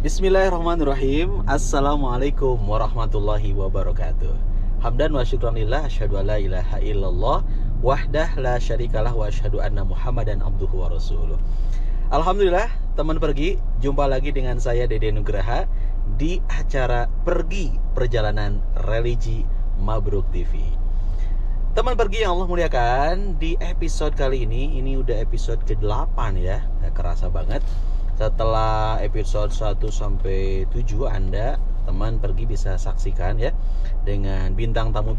Bismillahirrahmanirrahim. Assalamualaikum warahmatullahi wabarakatuh. Hamdan wa syukranillah, asyhadu an la ilaha illallah wahdah la syarikalah wa asyhadu anna Muhammadan abduhu wa rasuluh. Alhamdulillah, teman pergi, jumpa lagi dengan saya Dede Nugraha di acara Pergi Perjalanan Religi Mabruk TV. Teman pergi yang Allah muliakan, di episode kali ini udah episode ke-8 ya. Gak kerasa banget. Setelah episode 1 sampai 7 Anda teman pergi bisa saksikan ya, dengan bintang tamu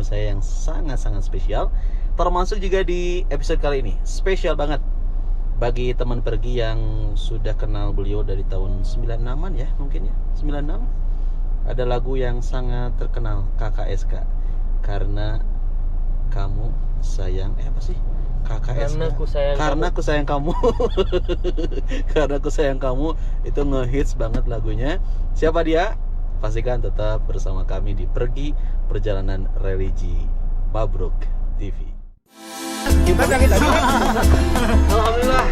saya yang sangat-sangat spesial. Termasuk juga di episode kali ini spesial banget bagi teman pergi yang sudah kenal beliau dari tahun 96-an ya, mungkin ya, 96. Ada lagu yang sangat terkenal, KKSK, karena kamu sayang apa sih? KKSK. Karena ku sayang kamu. Karena ku sayang kamu itu ngehits banget lagunya. Siapa dia? Pastikan tetap bersama kami di Pergi Perjalanan Religi Mabruk TV. Kita sakit tadi. Alhamdulillah.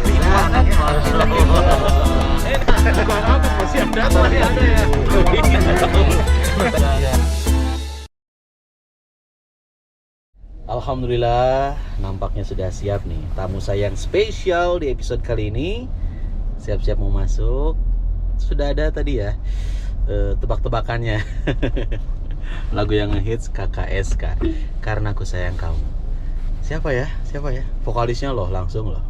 Masih ada ya. Alhamdulillah, nampaknya sudah siap nih tamu saya yang spesial di episode kali ini. Siap-siap mau masuk. Sudah ada tadi ya tebak-tebakannya. Lagu yang ngehits KKSK, Karena Ku Sayang Kamu. Siapa ya? Vokalisnya loh, langsung loh.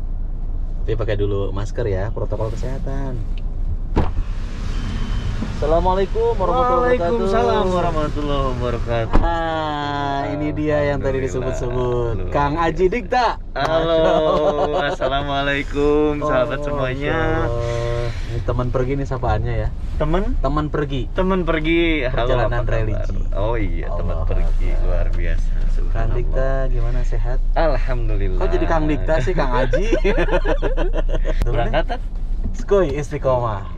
Tapi pakai dulu masker ya, protokol kesehatan. Assalamualaikum warahmatullahi wabarakatuh. Waalaikumsalam warahmatullahi wabarakatuh. Ini dia yang tadi disebut-sebut, Kang Aji Dikta. Halo, assalamualaikum sahabat semuanya. Ini teman pergi nih sapaannya ya. Teman pergi. Halo, Perjalanan apa kabar? religi. Oh iya, teman Allah pergi Allah. luar biasa. Kang Subhanallah. Dikta gimana, sehat? Alhamdulillah. Kok jadi Kang Dikta sih, Kang Aji? Berangkat? Skuy istiqomah.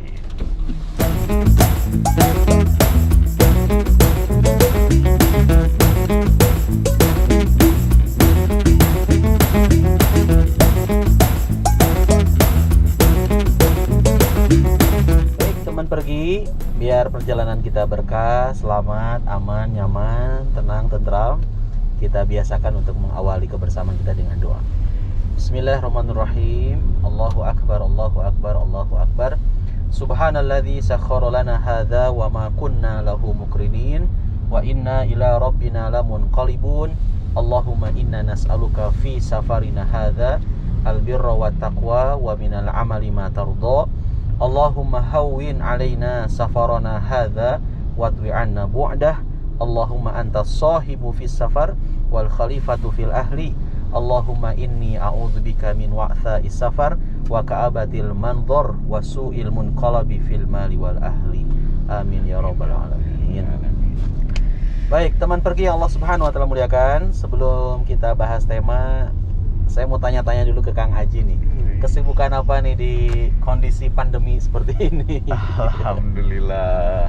Pergi biar perjalanan kita berkah, selamat, aman, nyaman, tenang, tentram. Kita biasakan untuk mengawali kebersamaan kita dengan doa. Bismillahirrahmanirrahim. Allahu akbar, Allahu akbar, Allahu akbar. Subhanalladzi sakhkhara lana hadza wa ma kunna lahu muqrinin wa inna ila rabbina lamunqalibun. Allahumma inna nas'aluka fi safarina hadza albirra wat taqwa wa minal amali ma tardha. Allahumma hawwin alaina safarana hadza wadwi anna bu'dah. Allahumma anta sahibu fis safar wal khalifatu fil ahli. Allahumma inni a'udzubika min wa'tha'is safar wa ka'abatil manzor wa su'il munqalabi fil mali wal ahli. Amin ya rabbal alamin. Baik, teman pergi yang Allah Subhanahu wa taala muliakan, sebelum kita bahas tema, saya mau tanya-tanya dulu ke Kang Aji nih. Kesibukan apa nih di kondisi pandemi seperti ini? Alhamdulillah.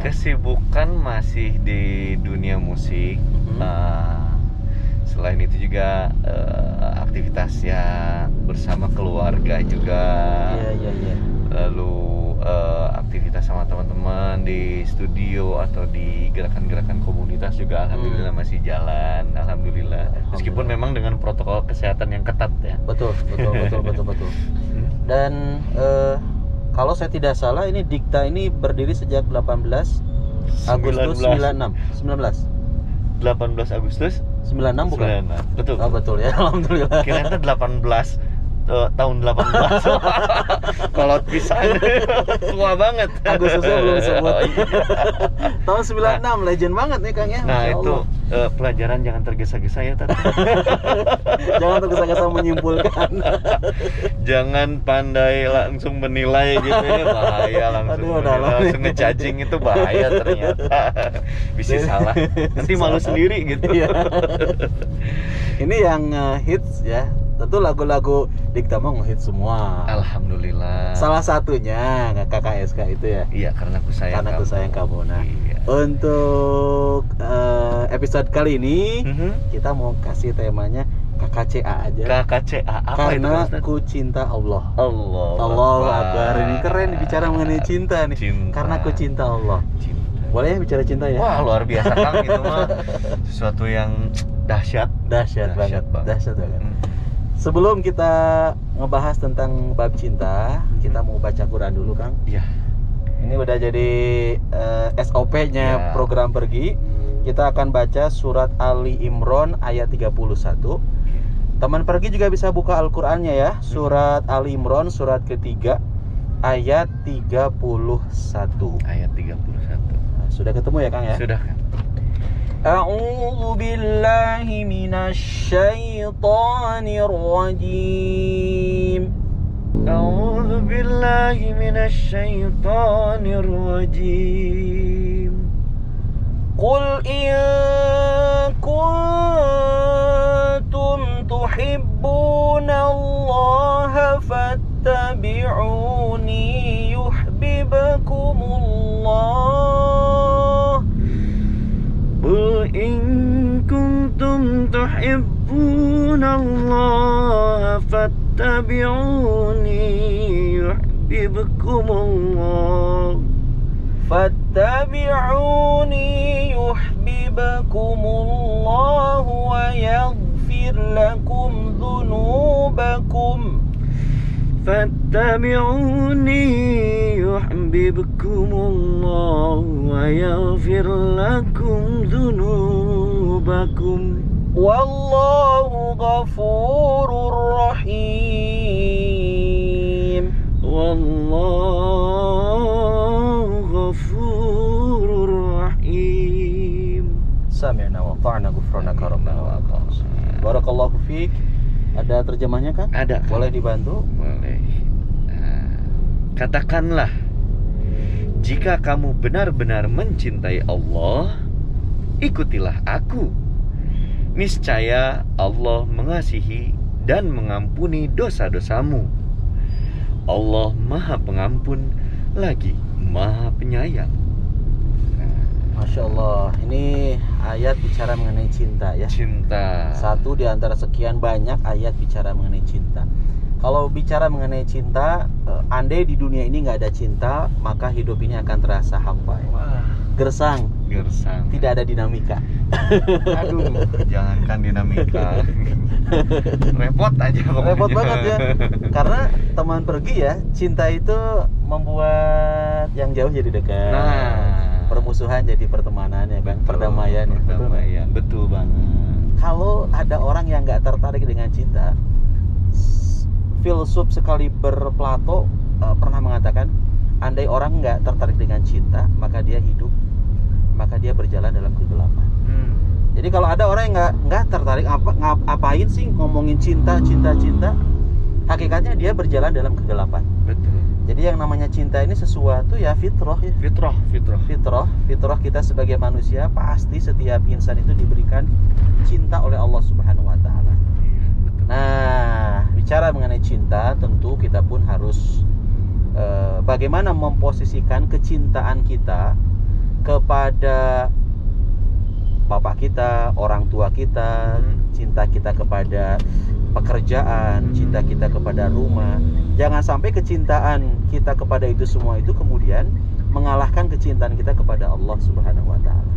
Kesibukan masih di dunia musik. Selain itu juga aktivitas ya bersama keluarga juga. Iya. Lalu aktivitas sama teman-teman di studio atau di gerakan-gerakan komunitas juga alhamdulillah masih jalan. Alhamdulillah. Meskipun memang dengan protokol kesehatan yang ketat ya. Betul. Dan kalau saya tidak salah, ini Dikta ini berdiri sejak 18 Agustus 19. 18 Agustus 96 bukan? 96. Betul. Oh, betul ya, alhamdulillah. Kira-kira 18 tahun 18. Kolot pisan. Tua banget. Agustusnya belum disebut. Tahun 96, legend banget nih Kang ya. Nah, Masya itu Allah. pelajaran jangan tergesa-gesa ya, Tat. Jangan tergesa-gesa menyimpulkan. Jangan pandai langsung menilai gitu ya, bahaya langsung. Aduh, menilai, langsung nge-judging itu bahaya ternyata. Bisa salah. Nanti malu sendiri gitu. Iya. Ini yang hits ya. Tentu lagu-lagu Dikta mah ngehit semua. Alhamdulillah. Salah satunya KKSK itu ya. Iya, karena aku sayang Karena kamu. Aku Sayang Kamu. Nah, Iya. untuk episode kali ini kita mau kasih temanya KKCA aja. KKCA apa Karena itu? ku cinta Allah. Allahu Akbar. Ini keren bicara mengenai cinta nih. Cinta. Karena ku cinta Allah. Cinta. Boleh ya bicara cinta ya? Wah, luar biasa Kang, itu mah sesuatu yang dahsyat Dahsyat banget. Sebelum kita ngebahas tentang bab cinta, kita mau baca Quran dulu, Kang. Iya. Ini udah jadi SOP-nya program pergi. Kita akan baca surat Ali Imran ayat 31. Teman pergi juga bisa buka Al-Qur'annya ya. Surat Ali Imran surat ketiga ayat 31. Ayat 31. Nah, sudah ketemu ya, Kang ya? Sudah, Kang. A'udzu billahi minasy syaithanir rajim. A'udzu billahi minasy syaithanir rajim. Qul in kuntum tuhibbunallaha fattabi'uni yuhibbukumullah. Qul in kuntum tuhibbunallaha fattabi'uni yuhibbukumullah. Fattabi'uni yuhibbukumullah wa yaghfir lakum dhunubakum. Fattabi'uni yuhibbukumullah wa yaghfir lakum dhunubakum. Wallahu ghafurur rahim. Wallahu ghafurur rahim. Sami'na wa ta'na ghufranaka rabbana wa aqamna. Barakallahu fiik. Ada terjemahnya, Kang? Ada. Boleh dibantu? Boleh. Katakanlah, jika kamu benar-benar mencintai Allah, ikutilah aku. Niscaya Allah mengasihi dan mengampuni dosa-dosamu. Allah Maha Pengampun lagi Maha Penyayang. Masya Allah, ini ayat bicara mengenai cinta ya. Cinta. Satu di antara sekian banyak ayat bicara mengenai cinta. Kalau bicara mengenai cinta, andai di dunia ini nggak ada cinta, maka hidup ini akan terasa hampa ya. Wah, Gersang, tidak ada dinamika. Aduh, jangankan dinamika. Repot aja pokoknya. Repot banget ya. Karena teman pergi ya, cinta itu membuat yang jauh jadi dekat. Nah, permusuhan jadi pertemanan ya kan, perdamaian. Betul banget. Kalau ada orang yang nggak tertarik dengan cinta, filsuf sekaliber Plato pernah mengatakan, andai orang nggak tertarik dengan cinta, maka dia hidup, maka dia berjalan dalam kegelapan. Jadi kalau ada orang yang nggak tertarik, ngapain sih ngomongin cinta, hakikatnya dia berjalan dalam kegelapan. Betul. Jadi yang namanya cinta ini sesuatu ya fitrah ya. Fitrah kita sebagai manusia, pasti setiap insan itu diberikan cinta oleh Allah Subhanahu wa taala. Nah, bicara mengenai cinta, tentu kita pun harus bagaimana memposisikan kecintaan kita kepada bapak kita, orang tua kita, cinta kita kepada pekerjaan, cinta kita kepada rumah. Jangan sampai kecintaan kita kepada itu semua itu kemudian mengalahkan kecintaan kita kepada Allah Subhanahu wa taala.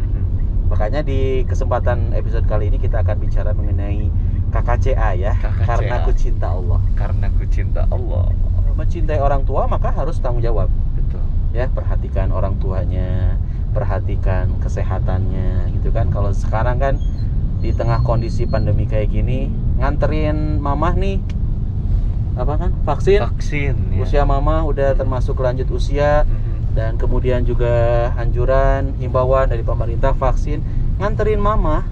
Makanya di kesempatan episode kali ini kita akan bicara mengenai KKCA ya, karena ku cinta Allah. Karena ku cinta Allah. Mencintai orang tua maka harus tanggung jawab. Betul. Ya, perhatikan orang tuanya, perhatikan kesehatannya gitu kan. Kalau sekarang kan di tengah kondisi pandemi kayak gini, nganterin mamah nih vaksin ya. Usia mamah udah termasuk lanjut usia. Dan kemudian juga anjuran, himbauan dari pemerintah vaksin, nganterin mama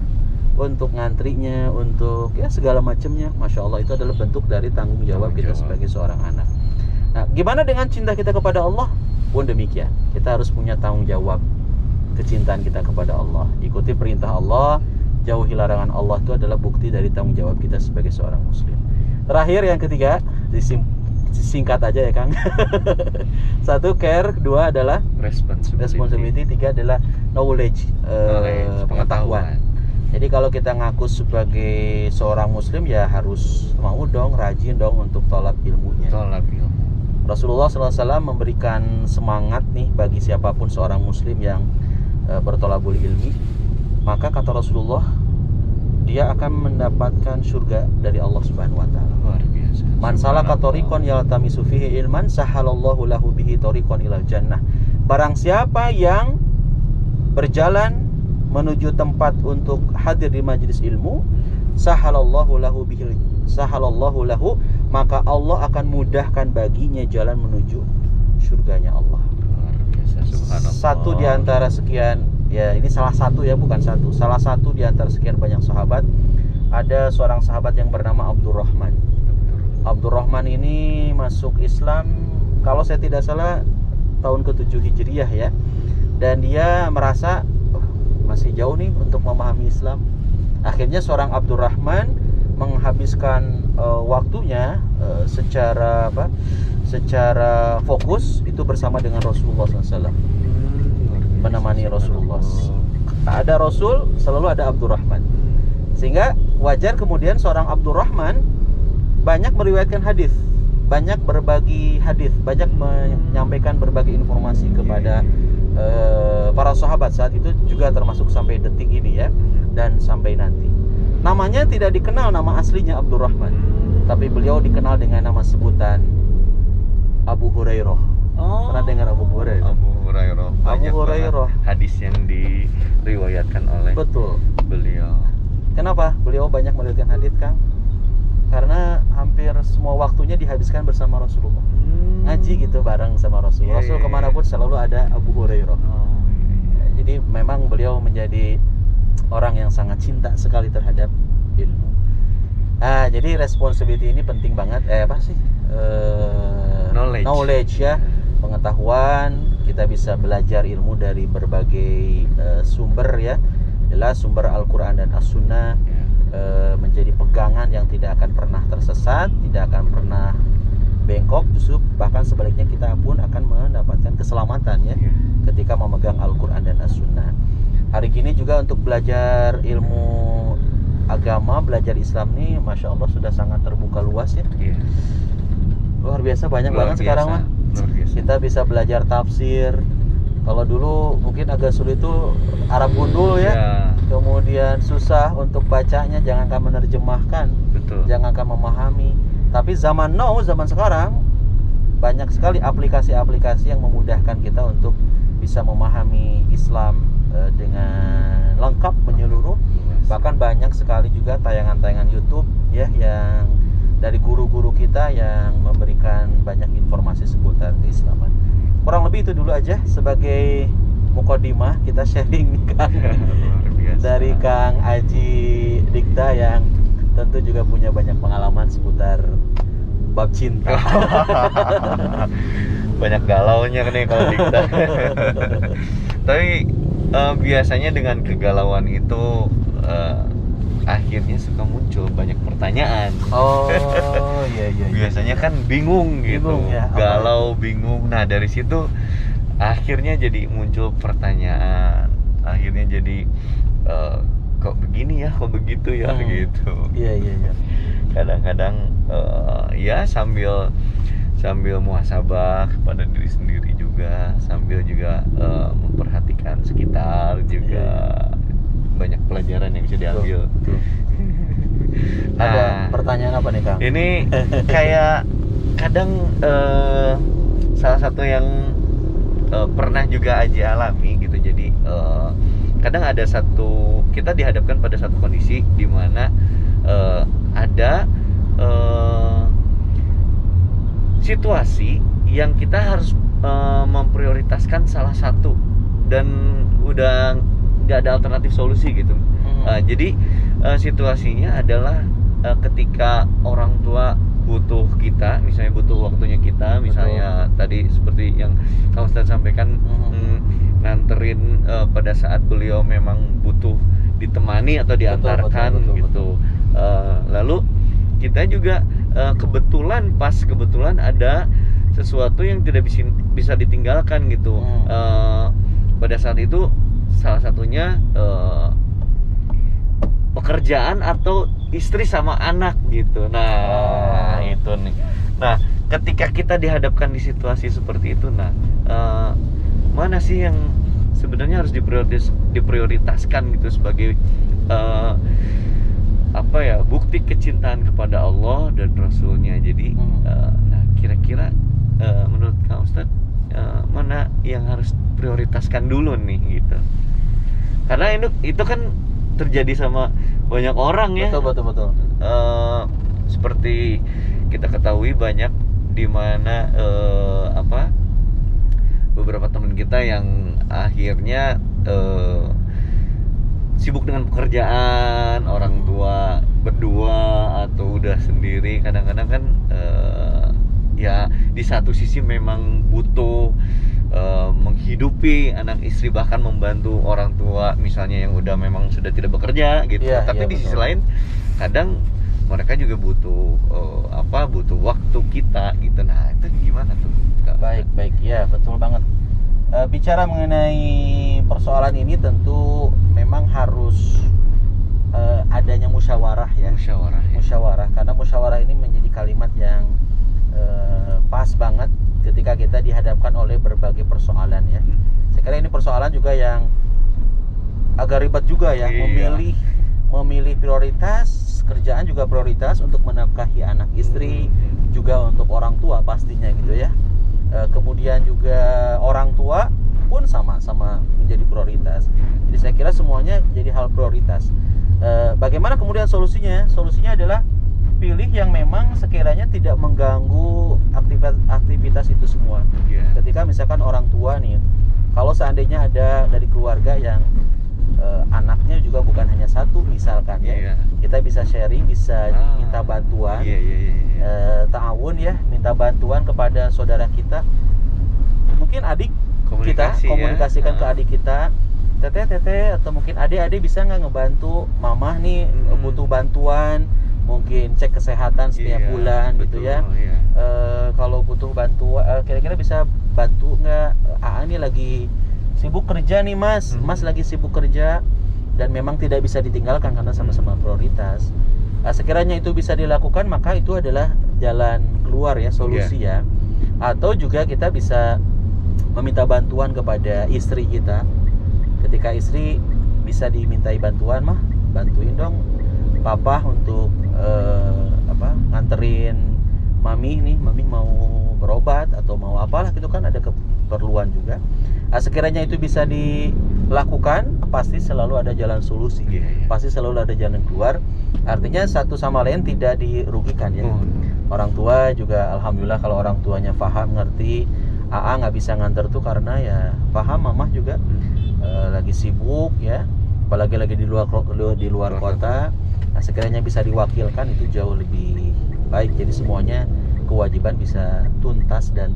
untuk ngantrinya, untuk ya segala macamnya. Masya Allah, itu adalah bentuk dari tanggung jawab kita sebagai seorang anak. Nah, gimana dengan cinta kita kepada Allah? Pun demikian, kita harus punya tanggung jawab kecintaan kita kepada Allah. Ikuti perintah Allah, jauhi larangan Allah, itu adalah bukti dari tanggung jawab kita sebagai seorang muslim. Terakhir, yang ketiga, singkat aja ya Kang. Satu, care. Dua adalah responsibility. Tiga adalah knowledge, pengetahuan. Jadi kalau kita ngaku sebagai seorang muslim ya harus mau dong, rajin dong untuk tolab ilmunya. Tolab ilmu. Rasulullah SAW memberikan semangat nih bagi siapapun seorang muslim yang bertolabul ilmi. Maka kata Rasulullah, dia akan mendapatkan surga dari Allah Subhanahu wa taala. Luar biasa. Man salaka tariqan yaltamisu fihi ilman sahalallahu lahu bihi tariqan ilal jannah. Barang siapa yang berjalan menuju tempat untuk hadir di majelis ilmu, sahalallahu lahu, maka Allah akan mudahkan baginya jalan menuju surganya Allah. Luar biasa, subhanallah. Satu di antara sekian, ya ini salah satu ya, bukan satu. Salah satu di antara sekian banyak sahabat, ada seorang sahabat yang bernama Abdurrahman. Abdurrahman ini masuk Islam kalau saya tidak salah tahun ke-7 Hijriah ya. Dan dia merasa masih jauh nih untuk memahami Islam. Akhirnya seorang Abdurrahman menghabiskan waktunya secara fokus itu bersama dengan Rasulullah SAW, menemani Rasulullah. Ada Rasul, selalu ada Abdurrahman. Sehingga wajar kemudian seorang Abdurrahman banyak meriwayatkan hadis, banyak berbagi hadis, banyak menyampaikan berbagai informasi kepada para sahabat saat itu, juga termasuk sampai detik ini ya, dan sampai nanti. Namanya tidak dikenal nama aslinya Abdurrahman, tapi beliau dikenal dengan nama sebutan Abu Hurairah. Pernah dengar Abu Hurairah? Abu Hurairah. Hadis yang diriwayatkan oleh beliau. Kenapa beliau banyak meriwayatkan hadis, Kang? Karena hampir semua waktunya dihabiskan bersama Rasulullah. Ngaji gitu bareng sama Rasul. Rasul kemanapun selalu ada Abu Hurairah. Jadi memang beliau menjadi orang yang sangat cinta sekali terhadap ilmu. Jadi responsibility ini penting banget. Knowledge ya, pengetahuan. Kita bisa belajar ilmu dari berbagai sumber ya. Jelas sumber Al-Quran dan As-Sunnah menjadi pegangan yang tidak akan pernah tersesat, tidak akan pernah bengkok, justru bahkan sebaliknya kita pun akan mendapatkan keselamatan ya ketika memegang Al-Quran dan As-Sunnah. Hari ini juga untuk belajar ilmu agama, belajar Islam nih, Masya Allah sudah sangat terbuka luas ya. Luar biasa, banyak banget sekarang mah. Kita bisa belajar tafsir. Kalau dulu mungkin agak sulit tuh Arab gundul ya. Kemudian susah untuk bacanya, jangankan menerjemahkan, jangankan memahami. Tapi zaman sekarang banyak sekali aplikasi-aplikasi yang memudahkan kita untuk bisa memahami Islam dengan lengkap, menyeluruh. Bahkan banyak sekali juga tayangan-tayangan YouTube ya yang dari guru-guru kita yang memberikan banyak informasi seputar keislaman. Kurang lebih itu dulu aja sebagai mukadimah, kita sharing Kang dari Kang Aji Dikta yang tentu juga punya banyak pengalaman seputar bab cinta. Banyak galaunya nih kalau Dikta. Tapi biasanya dengan kegalauan itu akhirnya suka muncul banyak pertanyaan. Iya. Biasanya kan bingung gitu, ya, galau, bingung. Nah dari situ akhirnya jadi muncul pertanyaan. Akhirnya jadi kok begini ya, kok begitu ya gitu. Iya. Kadang-kadang ya sambil muhasabah kepada diri sendiri juga, sambil juga memperhatikan sekitar juga. Banyak pelajaran yang bisa diambil. Ada pertanyaan apa nih Kang? Ini kayak kadang salah satu yang pernah juga Aji alami gitu. Jadi kadang ada kita dihadapkan pada satu kondisi di mana ada situasi yang kita harus memprioritaskan salah satu dan udah nggak ada alternatif solusi gitu. Jadi situasinya adalah ketika orang tua butuh kita, misalnya butuh waktunya kita, misalnya tadi seperti yang Kang Ustadz sampaikan, nganterin pada saat beliau memang butuh ditemani atau diantarkan gitu. Lalu kita juga kebetulan ada sesuatu yang tidak bisa ditinggalkan gitu. Pada saat itu salah satunya pekerjaan atau istri sama anak gitu. Nah, itu nih. Nah, ketika kita dihadapkan di situasi seperti itu, mana sih yang sebenarnya harus diprioritaskan gitu sebagai bukti kecintaan kepada Allah dan Rasulnya. Jadi kira-kira menurut Kak Ustadz mana yang harus prioritaskan dulu nih gitu? Karena itu kan terjadi sama banyak orang ya. Betul. Seperti kita ketahui banyak di mana beberapa teman kita yang akhirnya sibuk dengan pekerjaan, orang tua berdua atau udah sendiri, kadang-kadang kan ya di satu sisi memang butuh menghidupi anak istri, bahkan membantu orang tua misalnya yang udah memang sudah tidak bekerja gitu. Tapi di sisi lain kadang mereka juga butuh butuh waktu kita gitu. Nah, itu gimana tuh? Baik ya, betul banget. Bicara mengenai persoalan ini tentu memang harus adanya musyawarah ya. Musyawarah, karena musyawarah ini menjadi kalimat yang pas banget ketika kita dihadapkan oleh berbagai persoalan ya. Sekarang ini persoalan juga yang agak ribet juga ya. Memilih prioritas, kerjaan juga prioritas untuk menafkahi anak istri, juga untuk orang tua pastinya gitu ya. Kemudian juga orang tua pun sama-sama menjadi prioritas. Jadi saya kira semuanya jadi hal prioritas. Bagaimana kemudian solusinya? Solusinya adalah pilih yang memang sekiranya tidak mengganggu aktivitas itu semua. Ketika misalkan orang tua nih, kalau seandainya ada dari keluarga yang anaknya juga bukan hanya satu misalkan ya, kita bisa sharing, bisa minta bantuan, ta'awun ya, minta bantuan kepada saudara kita, mungkin adik kita komunikasikan ke adik kita, teteh atau mungkin adik bisa nggak ngebantu mamah nih, butuh bantuan, mungkin cek kesehatan setiap bulan gitu ya. Kalau butuh bantuan, kira-kira bisa bantu nggak? Ini lagi sibuk kerja nih mas lagi sibuk kerja dan memang tidak bisa ditinggalkan karena sama-sama prioritas. Sekiranya itu bisa dilakukan, maka itu adalah jalan keluar ya, solusi ya. Atau juga kita bisa meminta bantuan kepada istri kita. Ketika istri bisa dimintai bantuan, bantuin dong papa untuk nganterin mami mau berobat atau mau apalah gitu kan, ada keperluan juga. Sekiranya itu bisa dilakukan, pasti selalu ada jalan solusi, pasti selalu ada jalan keluar. Artinya satu sama lain tidak dirugikan ya. Orang tua juga alhamdulillah kalau orang tuanya paham, ngerti, nggak bisa nganter tuh karena ya paham mamah juga lagi sibuk ya, apalagi lagi di luar kota. Sekiranya bisa diwakilkan itu jauh lebih baik. Jadi semuanya kewajiban bisa tuntas dan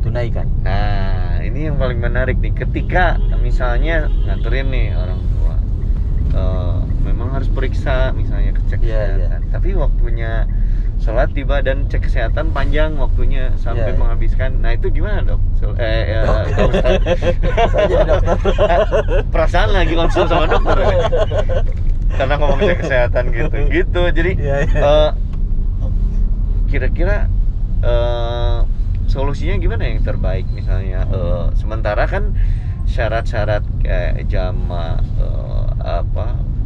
tunaikan. Nah, ini yang paling menarik nih. Ketika misalnya nganterin nih orang tua, memang harus periksa misalnya cek kesehatan. Tapi waktunya sholat tiba dan cek kesehatan panjang waktunya sampai menghabiskan. Nah, itu gimana dok? Saya jadi dokter. Perasaan lagi konsul sama dokter ya? Karena ngomong cek kesehatan gitu. Jadi kira-kira solusinya gimana yang terbaik misalnya? Sementara kan syarat-syarat kayak jama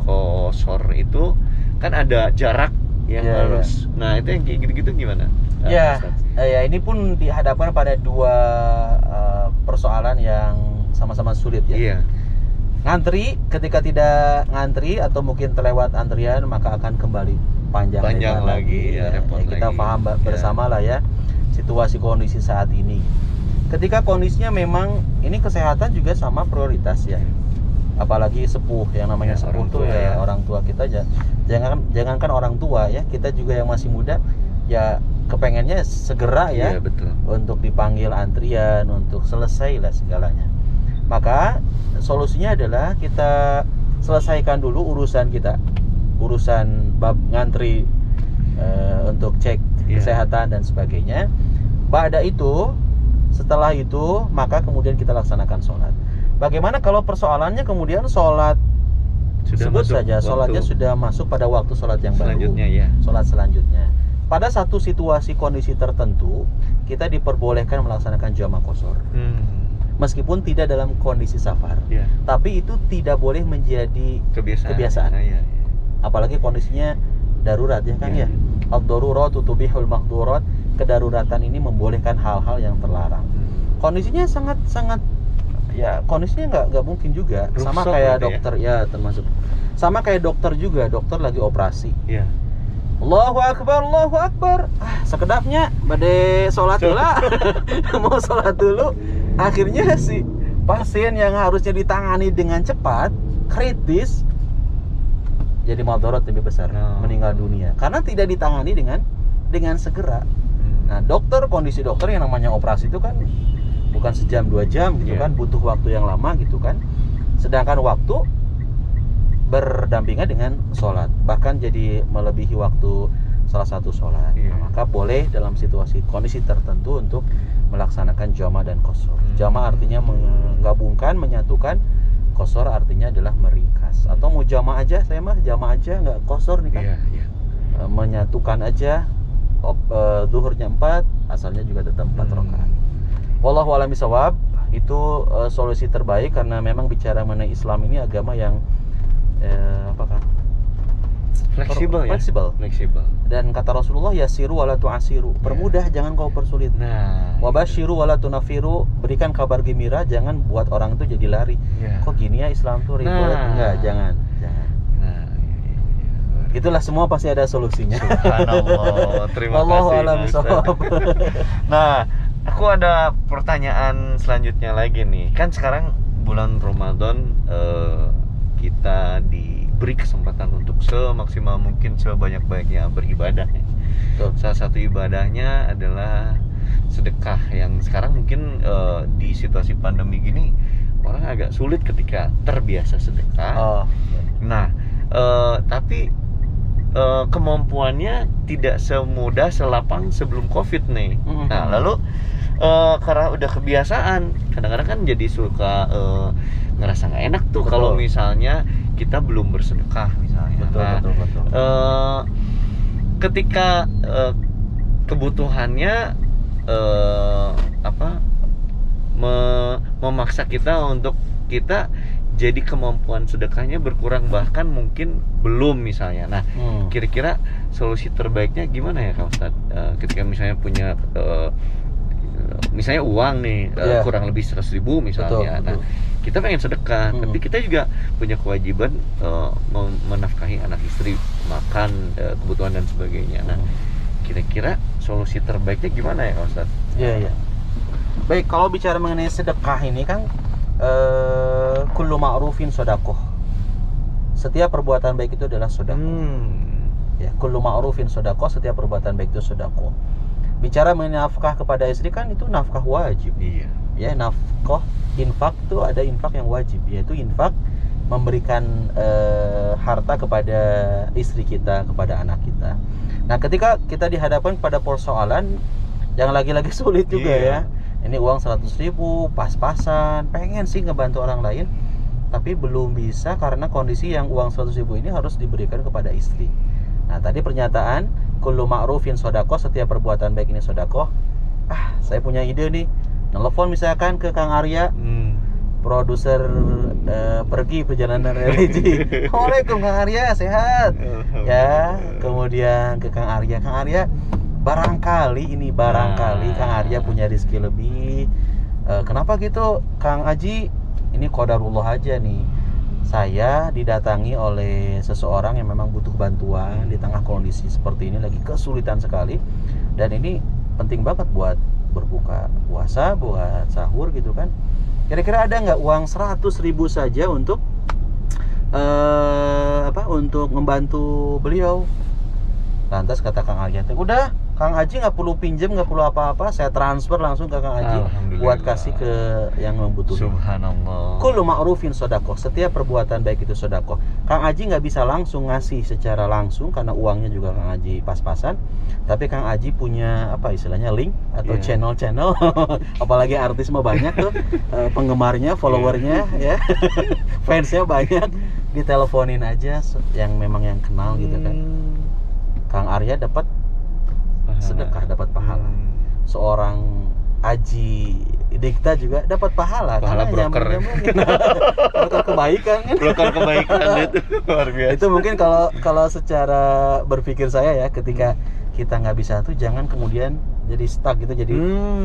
qosor itu kan ada jarak yang harus. Nah, itu yang kayak gitu-gitu gimana? Ini pun dihadapkan pada dua persoalan yang sama-sama sulit ya. Ngantri, ketika tidak ngantri atau mungkin terlewat antrian maka akan kembali panjang lagi ya, kita paham bersama lah ya situasi kondisi saat ini. Ketika kondisinya memang ini kesehatan juga sama prioritas ya, apalagi sepuh, yang namanya sepuh tuh ya orang tua kita aja. Jangankan orang tua ya, kita juga yang masih muda ya kepengennya segera ya, untuk dipanggil antrian, untuk selesai lah segalanya. Maka solusinya adalah kita selesaikan dulu urusan kita, urusan bab ngantri untuk cek kesehatan dan sebagainya. Setelah itu maka kemudian kita laksanakan sholat. Bagaimana kalau persoalannya kemudian sholat Sebut saja sholatnya sudah masuk pada waktu sholat yang selanjutnya, baru. Ya. Sholat selanjutnya. Pada satu situasi kondisi tertentu, kita diperbolehkan melaksanakan jamaah qashar. Meskipun tidak dalam kondisi safar. Ya. Tapi itu tidak boleh menjadi kebiasaan. Ya. Apalagi kondisinya darurat ya kan ya. Ad-daruratu tubihul mahdurat. Kedaruratan ini membolehkan hal-hal yang terlarang. Kondisinya sangat ya, kondisinya nggak mungkin juga. Sama kayak dokter ya, termasuk sama kayak dokter juga. Dokter lagi operasi. Ya. Allahu Akbar. Sekedapnya bade sholat dulu. Mau sholat dulu. Akhirnya si pasien yang harusnya ditangani dengan cepat, kritis, jadi madarat lebih besar, meninggal dunia karena tidak ditangani dengan segera. Nah, kondisi dokter yang namanya operasi itu kan bukan sejam 2 jam gitu kan, butuh waktu yang lama gitu kan. Sedangkan waktu berdampingan dengan sholat, bahkan jadi melebihi waktu salah satu sholat. Nah, maka boleh dalam situasi kondisi tertentu untuk melaksanakan jamaah dan qashar. Jamaah artinya menggabungkan, menyatukan. Qashar artinya adalah meringkas. Atau mau jamaah aja, saya mah jamaah aja, nggak qashar nih kan. Menyatukan aja. Zuhurnya 4, asalnya juga tetap 4 rakaat. Wallahu a'lam bishawab. Itu solusi terbaik karena memang bicara mengenai Islam ini agama yang fleksibel. Dan kata Rasulullah, yasiru wala tu'asiru. Permudah, jangan kau persulit. Wabashiru wala tunafiru. Berikan kabar gembira, jangan buat orang itu jadi lari. Kok gini ya Islam tuh ribet? Enggak, jangan. Itulah, semua pasti ada solusinya. Subhanallah. Terima kasih. Nah, aku ada pertanyaan selanjutnya lagi nih. Kan sekarang bulan Ramadan, kita diberi kesempatan untuk semaksimal mungkin, sebanyak-banyaknya beribadah. Salah satu ibadahnya adalah sedekah, yang sekarang mungkin di situasi pandemi gini orang agak sulit ketika terbiasa sedekah. Nah, tapi kemampuannya tidak semudah selapang sebelum Covid nih. Nah, lalu karena udah kebiasaan, kadang-kadang kan jadi suka ngerasa nggak enak tuh kalau misalnya kita belum bersedekah misalnya. Betul. Ketika kebutuhannya memaksa kita untuk kita jadi kemampuan sedekahnya berkurang, bahkan mungkin belum misalnya. Nah, kira-kira solusi terbaiknya gimana ya Kak Ustadz? Ketika misalnya punya misalnya uang nih, kurang lebih 100.000 misalnya. Betul. Kita pengen sedekah, tapi kita juga punya kewajiban menafkahi anak istri, makan, kebutuhan dan sebagainya. Nah, kira-kira solusi terbaiknya gimana ya Kak Ustadz? Iya. Baik, kalau bicara mengenai sedekah ini kan kullu ma'rufin shadaqah. Setiap perbuatan baik itu adalah sedekah. Ya, kullu ma'rufin shadaqah, setiap perbuatan baik itu sedekah. Bicara mengenai nafkah kepada istri kan itu nafkah wajib. Iya. Ya, nafkah, infak itu ada infak yang wajib, yaitu infak memberikan harta kepada istri kita, kepada anak kita. Nah, ketika kita dihadapkan pada persoalan yang lagi-lagi sulit juga ya. Ini uang 100.000 pas-pasan, pengen sih ngebantu orang lain, tapi belum bisa karena kondisi yang uang 100.000 ini harus diberikan kepada istri. Nah, tadi pernyataan kullu ma'rufin shadaqah, setiap perbuatan baik ini sedekah. Saya punya ide nih. Nelfon misalkan ke Kang Arya, produser pergi perjalanan religi. Assalamualaikum Kang Arya, sehat? Ya, kemudian ke Kang Arya. Barangkali Kang Arya punya rezeki lebih. Kenapa gitu Kang Aji? Ini qadarullah aja nih. Saya didatangi oleh seseorang yang memang butuh bantuan di tengah kondisi seperti ini, lagi kesulitan sekali. Dan ini penting banget buat berbuka puasa, buat sahur gitu kan. Kira-kira ada nggak uang 100.000 saja untuk untuk membantu beliau? Lantas kata Kang Arya, udah Kang Haji nggak perlu pinjem, nggak perlu apa-apa, saya transfer langsung ke Kang Haji buat kasih ke yang membutuhkan. Subhanallah. Kullu ma'rufin shadaqah, setiap perbuatan baik itu sedekah. Kang Haji nggak bisa langsung ngasih secara langsung karena uangnya juga Kang Haji pas-pasan. Tapi Kang Haji punya apa istilahnya link atau channel-channel, apalagi artis mah banyak tuh penggemarnya, followernya, ya, fansnya banyak. Diteleponin aja yang memang yang kenal gitu kan. Kang Arya dapat sedekah, dapat pahala. Seorang Aji Dikta juga dapat pahala broker. Broker kebaikan kan? Broker kebaikan itu luar biasa. Itu mungkin kalau secara berpikir saya ya, ketika kita nggak bisa tuh jangan kemudian jadi stuck gitu, jadi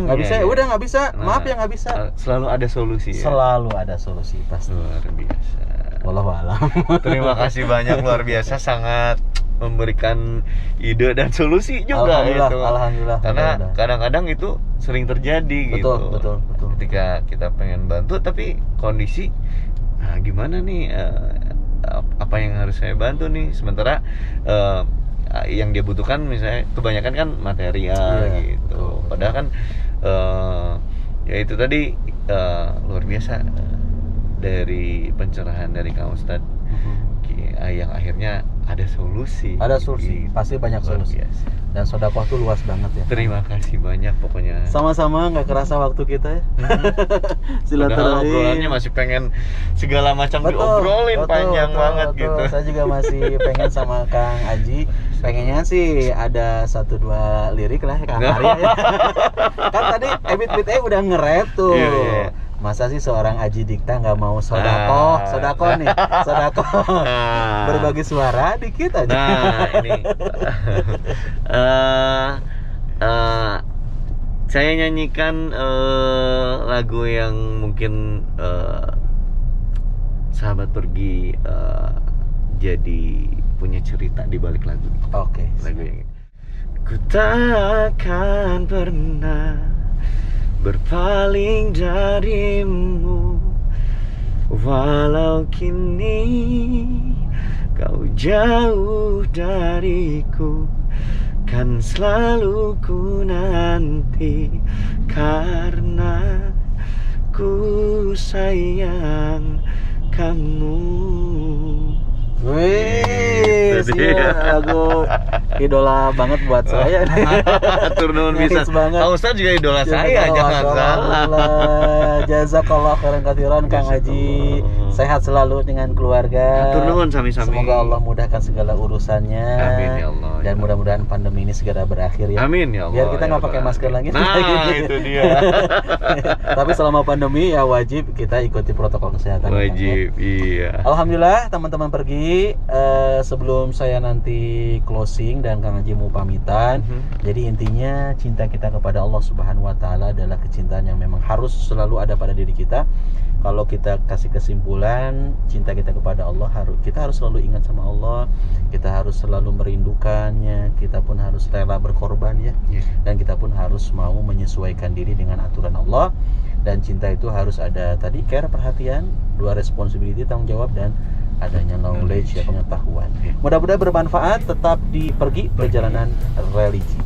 nggak bisa ya udah nggak bisa, maaf ya nggak bisa. Selalu ada solusi ya? Selalu ada solusi pasti. Luar biasa. Wallahu a'lam. Terima kasih banyak, luar biasa, sangat memberikan ide dan solusi juga itu. Alhamdulillah. Karena kadang-kadang itu sering terjadi gitu. Betul. Ketika kita pengen bantu tapi kondisi gimana nih, apa yang harus saya bantu nih, sementara yang dia butuhkan misalnya kebanyakan kan material gitu. Betul. Padahal kan ya itu tadi luar biasa dari pencerahan dari Kang Ustadz yang akhirnya ada solusi. Gitu. Pasti banyak solusi. Dan sedekah tuh luas banget ya. Terima kasih banyak pokoknya. Sama-sama, nggak kerasa waktu kita ya. Silaturahmi. Obrolannya masih pengen segala macam diobrolin, panjang banget gitu. Saya juga masih pengen sama Kang Haji. Pengennya sih ada 1-2 lirik lah Kang Arya ya. Kan tadi Ebit udah nge-rap tuh. Iya. Masa sih seorang Aji Dikta nggak mau sodako nih, berbagi suara dikit aja. Nah ini saya nyanyikan lagu yang mungkin sahabat pergi jadi punya cerita di balik lagu. Oke. Lagu yang ini. Ku tak akan pernah berpaling darimu, walau kini kau jauh dariku, kan selalu ku nanti karena ku sayang kamu. Wih, lagu idola banget buat saya. Atur nuhun bisa. Kang Ustadz juga idola saya, jangan salah. Jazakallah khairan katsiran Kang Haji. Sehat selalu dengan keluarga. Atur nuhun sami-sami. Semoga Allah mudahkan segala urusannya. Amin ya Allah. Dan mudah-mudahan pandemi ini segera berakhir ya. Amin ya Allah. Biar kita nggak pakai masker lagi. Nah, itu dia. Tapi selama pandemi ya wajib kita ikuti protokol kesehatan. Wajib, iya. Alhamdulillah teman-teman pergi. Sebelum saya nanti closing dan Kang Haji mau pamitan, jadi intinya cinta kita kepada Allah Subhanahu wa Ta'ala adalah kecintaan yang memang harus selalu ada pada diri kita. Kalau kita kasih kesimpulan cinta kita kepada Allah, kita harus selalu ingat sama Allah, kita harus selalu merindukannya, kita pun harus rela berkorban ya, dan kita pun harus mau menyesuaikan diri dengan aturan Allah. Dan cinta itu harus ada tadi care, perhatian, 2 responsibility, tanggung jawab, dan adanya knowledge ya, pengetahuan. Mudah-mudahan bermanfaat. Tetap di pergi perjalanan religi.